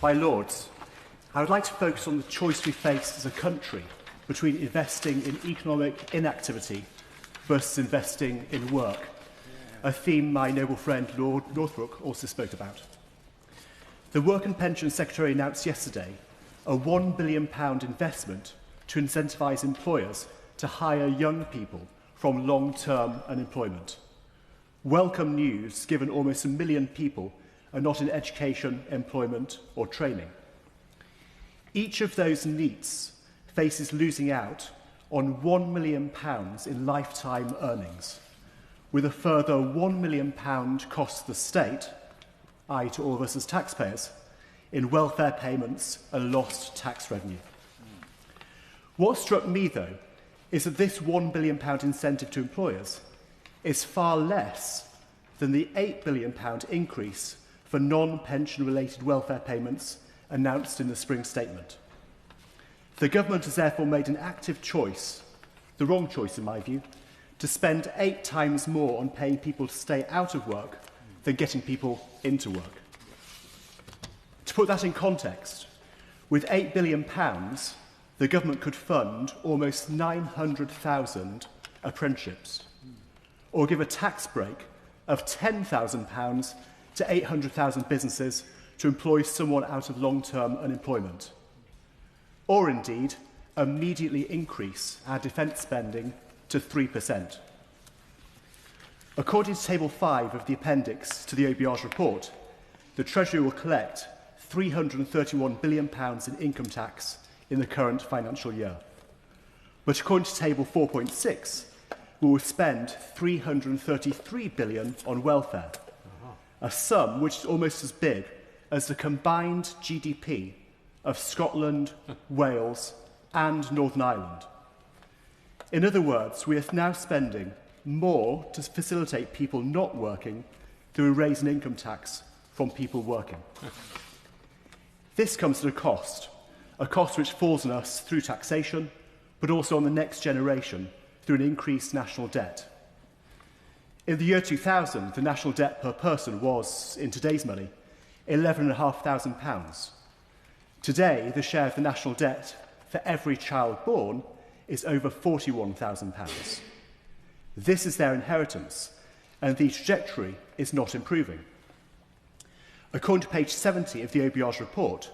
My Lords, I would like to focus on the choice we face as a country between investing in economic inactivity versus investing in work, a theme my noble friend Lord Northbrook also spoke about. The Work and Pensions Secretary announced yesterday a £1 billion investment to incentivise employers to hire young people from long-term unemployment. Welcome news, given almost 1 million people are not in education, employment or training. Each of those NEETs faces losing out on £1 million in lifetime earnings, with a further £1 million cost the state, i.e. to all of us as taxpayers, in welfare payments and lost tax revenue. What struck me, though, is that this £1 billion incentive to employers is far less than the £8 billion increase for non-pension related welfare payments announced in the spring statement. The government has therefore made an active choice, the wrong choice in my view, to spend 8 times more on paying people to stay out of work than getting people into work. To put that in context, with £8 billion, the government could fund almost 900,000 apprenticeships, or give a tax break of £10,000 to 800,000 businesses to employ someone out of long-term unemployment, or indeed immediately increase our defence spending to 3%. According to Table 5 of the appendix to the OBR's report, the Treasury will collect £331 billion in income tax in the current financial year. But according to Table 4.6, we will spend £333 billion on welfare, a sum which is almost as big as the combined GDP of Scotland, Wales and Northern Ireland. In other words, we are now spending more to facilitate people not working than we raise an income tax from people working. This comes at a cost which falls on us through taxation, but also on the next generation through an increased national debt. In the year 2000, the national debt per person was, in today's money, £11,500. Today, the share of the national debt for every child born is over £41,000. This is their inheritance, and the trajectory is not improving. According to page 70 of the OBR's report,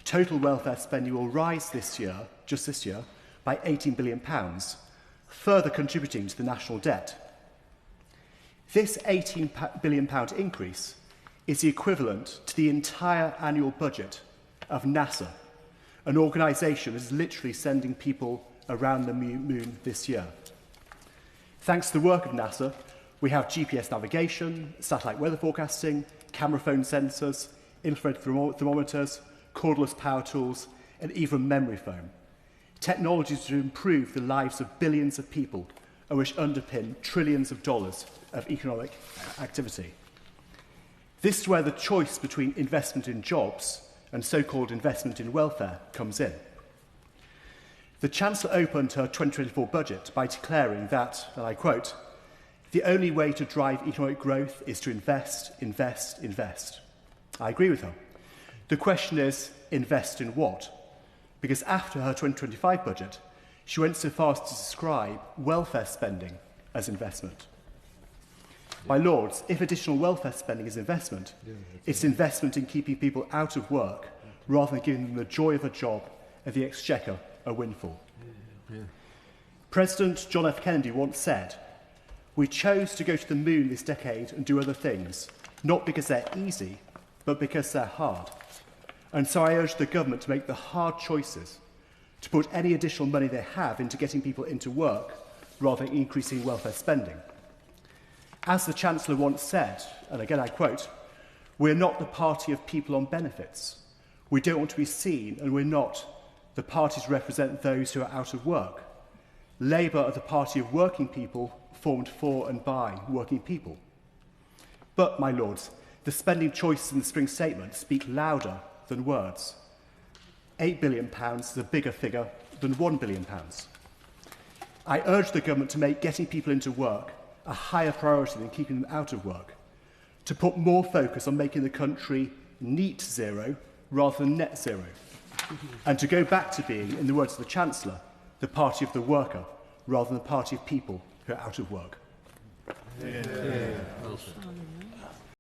total welfare spending will rise this year, just this year, by £18 billion, further contributing to the national debt. This £18 billion increase is the equivalent to the entire annual budget of NASA, an organisation that is literally sending people around the moon this year. Thanks to the work of NASA, we have GPS navigation, satellite weather forecasting, camera phone sensors, infrared thermometers, cordless power tools, and even memory foam. Technologies to improve the lives of billions of people and which underpin trillions of dollars of economic activity. This is where the choice between investment in jobs and so-called investment in welfare comes in. The Chancellor opened her 2024 budget by declaring that, and I quote, "The only way to drive economic growth is to invest, invest, invest." I agree with her. The question is, invest in what? Because after her 2025 budget, she went so far as to describe welfare spending as investment. My Lords, if additional welfare spending is investment, it's investment in keeping people out of work rather than giving them the joy of a job and the exchequer a windfall. President John F. Kennedy once said, "We chose to go to the moon this decade and do other things, not because they're easy, but because they're hard." And so I urge the government to make the hard choices, to put any additional money they have into getting people into work rather than increasing welfare spending. As the Chancellor once said, and again I quote, "We're not the party of people on benefits. We don't want to be seen, and we're not the parties represent those who are out of work. Labour are the party of working people, formed for and by working people." But, my Lords, the spending choices in the spring statement speak louder than words. £8 billion is a bigger figure than £1 billion. I urge the government to make getting people into work a higher priority than keeping them out of work, to put more focus on making the country NEET zero rather than net zero, and to go back to being, in the words of the Chancellor, the party of the worker rather than the party of people who are out of work. Yeah.